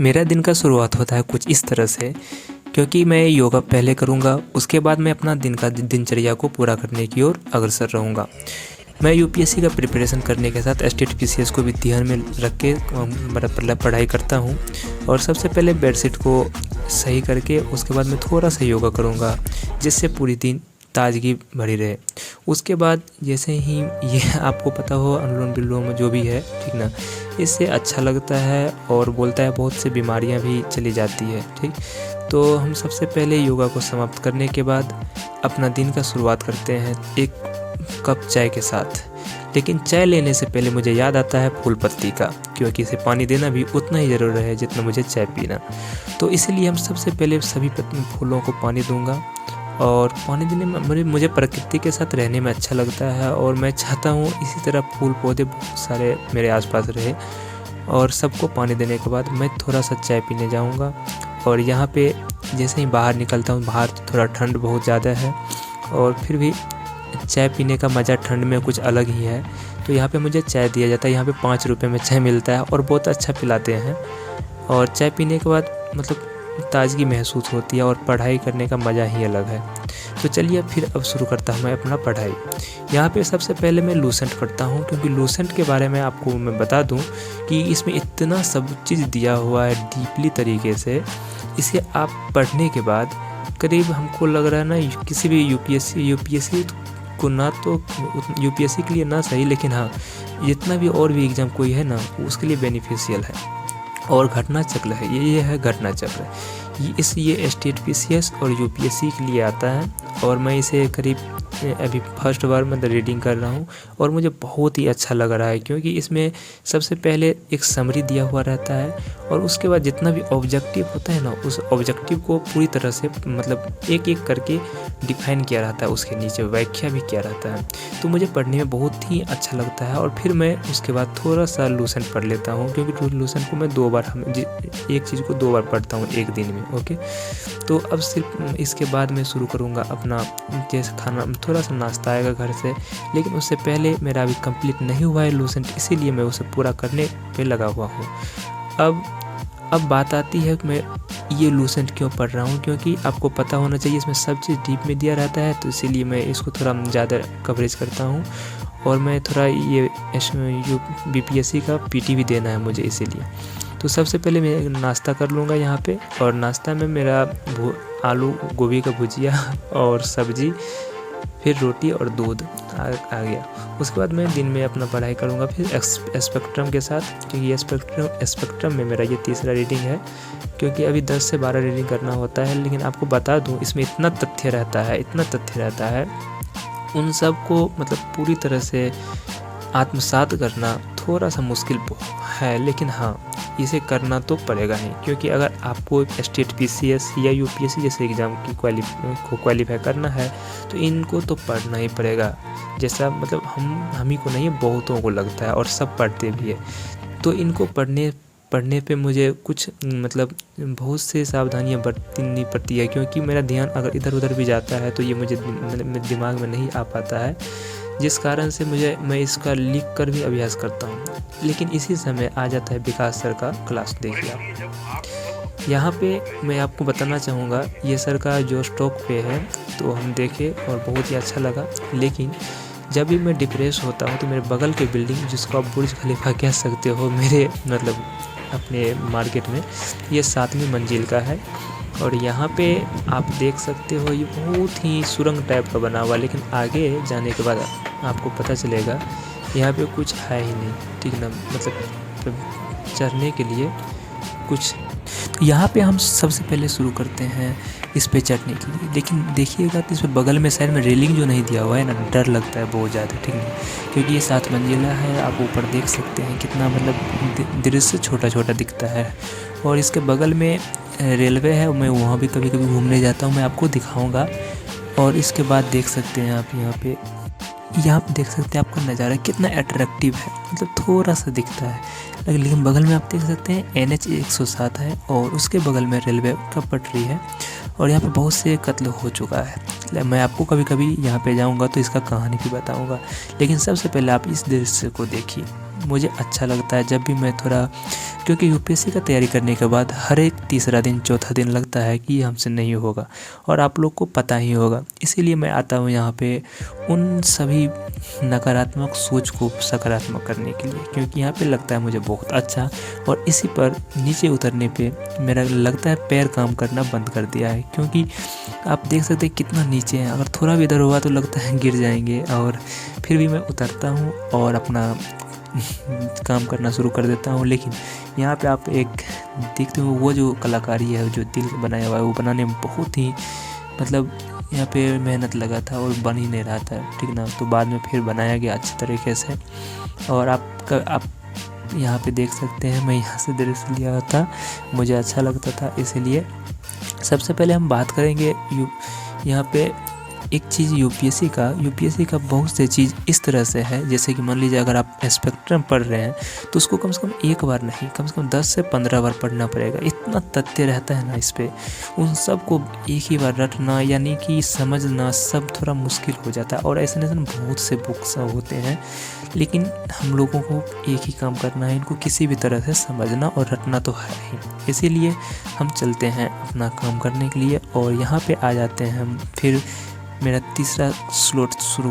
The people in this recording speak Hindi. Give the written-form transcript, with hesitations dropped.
मेरा दिन का शुरुआत होता है कुछ इस तरह से, क्योंकि मैं योगा पहले करूँगा, उसके बाद मैं अपना दिनचर्या को पूरा करने की ओर अग्रसर रहूँगा। मैं यूपीएससी का प्रिपरेशन करने के साथ स्टेट पीसीएस को भी ध्यान में रख के पढ़ाई करता हूँ। और सबसे पहले बेडशीट को सही करके उसके बाद मैं थोड़ा सा योगा करूँगा, जिससे पूरी दिन ताजगी भरी रहे। उसके बाद जैसे ही ये आपको पता हो अनुलोम विलोम जो भी है, ठीक ना, इससे अच्छा लगता है और बोलता है बहुत सी बीमारियां भी चली जाती है। ठीक, तो हम सबसे पहले योगा को समाप्त करने के बाद अपना दिन का शुरुआत करते हैं एक कप चाय के साथ। लेकिन चाय लेने से पहले मुझे याद आता है फूल पत्ती का, क्योंकि इसे पानी देना भी उतना ही ज़रूरी है जितना मुझे चाय पीना। तो इसलिए हम सबसे पहले सभी फूलों को पानी दूंगा। और पानी देने में मुझे प्रकृति के साथ रहने में अच्छा लगता है, और मैं चाहता हूँ इसी तरह फूल पौधे बहुत सारे मेरे आसपास रहे। और सबको पानी देने के बाद मैं थोड़ा सा चाय पीने जाऊँगा। और यहाँ पे जैसे ही बाहर निकलता हूँ, बाहर थोड़ा ठंड बहुत ज़्यादा है, और फिर भी चाय पीने का मज़ा ठंड में कुछ अलग ही है। तो यहाँ पे मुझे चाय दिया जाता है, यहाँ पे 5 रुपये में चाय मिलता है और बहुत अच्छा पिलाते हैं। और चाय पीने के बाद मतलब ताजगी महसूस होती है और पढ़ाई करने का मज़ा ही अलग है। तो चलिए फिर अब शुरू करता हूँ मैं अपना पढ़ाई। यहाँ पे सबसे पहले मैं लूसेंट पढ़ता हूँ, क्योंकि लूसेंट के बारे में आपको मैं बता दूँ कि इसमें इतना सब चीज़ दिया हुआ है डीपली तरीके से। इसे आप पढ़ने के बाद करीब हमको लग रहा है ना, किसी भी यूपीएससी को ना, तो यूपीएससी के लिए ना सही, लेकिन हाँ जितना भी और भी एग्ज़ाम कोई है ना उसके लिए बेनिफिशियल है। और घटना चक्र है, ये है घटना चक्र। ये स्टेट पीसीएस और यूपीएससी के लिए आता है। और मैं इसे करीब अभी फर्स्ट बार मैं रीडिंग कर रहा हूँ, और मुझे बहुत ही अच्छा लग रहा है, क्योंकि इसमें सबसे पहले एक समरी दिया हुआ रहता है, और उसके बाद जितना भी ऑब्जेक्टिव होता है ना, उस ऑब्जेक्टिव को पूरी तरह से मतलब एक एक करके डिफाइन किया रहता है, उसके नीचे व्याख्या भी किया रहता है। तो मुझे पढ़ने में बहुत ही अच्छा लगता है। और फिर मैं उसके बाद थोड़ा सा लूसेंट पढ़ लेता हूँ, क्योंकि लूसेंट को मैं एक चीज़ को 2 बार पढ़ता हूँ एक दिन में। ओके, तो अब सिर्फ इसके बाद मैं शुरू करूँगा अपना जैसे खाना, थोड़ा सा नाश्ता आएगा घर से, लेकिन उससे पहले मेरा अभी कंप्लीट नहीं हुआ है लूसेंट, इसीलिए मैं उसे पूरा करने पे लगा हुआ हूँ। अब बात आती है कि मैं ये लूसेंट क्यों पढ़ रहा हूँ, क्योंकि आपको पता होना चाहिए इसमें सब चीज़ डीप में दिया रहता है, तो इसीलिए मैं इसको थोड़ा ज़्यादा कवरेज करता हूँ। और मैं थोड़ा ये बीपीएससी का पीटी भी देना है मुझे, इसीलिए। तो सबसे पहले मैं नाश्ता कर लूँगा यहाँ पे, और नाश्ता में मेरा आलू गोभी का भुजिया और सब्जी, फिर रोटी और दूध आ गया। उसके बाद मैं दिन में अपना पढ़ाई करूँगा, फिर स्पेक्ट्रम के साथ, क्योंकि ये स्पेक्ट्रम में मेरा ये तीसरा रीडिंग है, क्योंकि अभी 10 से 12 रीडिंग करना होता है। लेकिन आपको बता दूँ इसमें इतना तथ्य रहता है, उन सब को मतलब पूरी तरह से आत्मसात करना थोड़ा सा मुश्किल है, लेकिन हाँ इसे करना तो पड़ेगा ही, क्योंकि अगर आपको स्टेट पीसीएस या यूपीएससी जैसे एग्ज़ाम की क्वालिफाई करना है, तो इनको तो पढ़ना ही पड़ेगा। जैसा मतलब हम ही को नहीं, बहुतों को लगता है, और सब पढ़ते भी है। तो इनको पढ़ने पे मुझे कुछ मतलब बहुत से सावधानियां बरतनी पड़ती है, क्योंकि मेरा ध्यान अगर इधर उधर भी जाता है तो ये मुझे दिमाग में नहीं आ पाता है, जिस कारण से मैं इसका लिख कर भी अभ्यास करता हूँ। लेकिन इसी समय आ जाता है विकास सर का क्लास। देखिए आप यहाँ पे मैं आपको बताना चाहूँगा, ये सर का जो स्टॉक पे है तो हम देखे और बहुत ही अच्छा लगा। लेकिन जब भी मैं डिप्रेस होता हूँ तो मेरे बगल के बिल्डिंग, जिसको आप बुर्ज खलीफा कह सकते हो मेरे मतलब अपने मार्केट में, ये 7वीं मंजिल का है। और यहाँ पे आप देख सकते हो ये बहुत ही सुरंग टाइप का बना हुआ, लेकिन आगे जाने के बाद आपको पता चलेगा यहाँ पे कुछ है ही नहीं, ठीक ना, मतलब चढ़ने के लिए कुछ। यहाँ पे हम सबसे पहले शुरू करते हैं इस पे चढ़ने के लिए, लेकिन देखिएगा तो इसमें बगल में साइड में रेलिंग जो नहीं दिया हुआ है ना, डर लगता है बहुत ज़्यादा, ठीक है, क्योंकि ये 7 मंजिला है। आप ऊपर देख सकते हैं कितना मतलब दृश्य छोटा छोटा दिखता है। और इसके बगल में रेलवे है, मैं वहाँ भी कभी कभी घूमने जाता हूँ, मैं आपको दिखाऊँगा। और इसके बाद देख सकते हैं आप यहाँ पे देख सकते हैं आपका नज़ारा कितना अट्रैक्टिव है, मतलब थोड़ा सा दिखता है, लेकिन बगल में आप देख सकते हैं NH 107 है, और उसके बगल में रेलवे का पटरी है। और यहाँ पे बहुत से कत्ल हो चुका है। मैं आपको कभी कभी यहाँ पे जाऊँगा तो इसका कहानी भी बताऊँगा, लेकिन सबसे पहले आप इस दृश्य को देखिए। मुझे अच्छा लगता है जब भी मैं थोड़ा, क्योंकि यूपीएससी का तैयारी करने के बाद हर एक तीसरा दिन चौथा दिन लगता है कि ये हमसे नहीं होगा, और आप लोग को पता ही होगा। इसीलिए मैं आता हूँ यहाँ पे उन सभी नकारात्मक सोच को सकारात्मक करने के लिए, क्योंकि यहाँ पे लगता है मुझे बहुत अच्छा, और इसी पर नीचे उतरने पे मेरा लगता है पैर काम करना बंद कर दिया है, क्योंकि आप देख सकते हैं कितना नीचे है। अगर थोड़ा भी इधर हुआ तो लगता है गिर जाएंगे, और फिर भी मैं उतरता हूँ और अपना काम करना शुरू कर देता हूँ। लेकिन यहाँ पे आप एक देखते हो वो जो कलाकारी है, जो दिल बनाया हुआ है, वो बनाने में बहुत ही मतलब यहाँ पे मेहनत लगा था और बन ही नहीं रहा था, ठीक ना। तो बाद में फिर बनाया गया अच्छे तरीके से। और आप यहाँ पे देख सकते हैं मैं यहाँ से दृश्य लिया था, मुझे अच्छा लगता था। इसीलिए सबसे पहले हम बात करेंगे यहाँ पे एक चीज़ यूपीएससी का बहुत से चीज़ इस तरह से है, जैसे कि मान लीजिए अगर आप स्पेक्ट्रम पढ़ रहे हैं तो उसको कम से कम एक बार नहीं, कम से कम 10 से 15 बार पढ़ना पड़ेगा। इतना तथ्य रहता है ना इस पे, उन सब को एक ही बार रटना यानी कि समझना सब थोड़ा मुश्किल हो जाता है। और ऐसे बहुत से बुक्स होते हैं, लेकिन हम लोगों को एक ही काम करना है, इनको किसी भी तरह से समझना और रटना तो है ही। इसीलिए हम चलते हैं अपना काम करने के लिए, और यहाँ पे आ जाते हैं हम। फिर मेरा तीसरा स्लॉट शुरू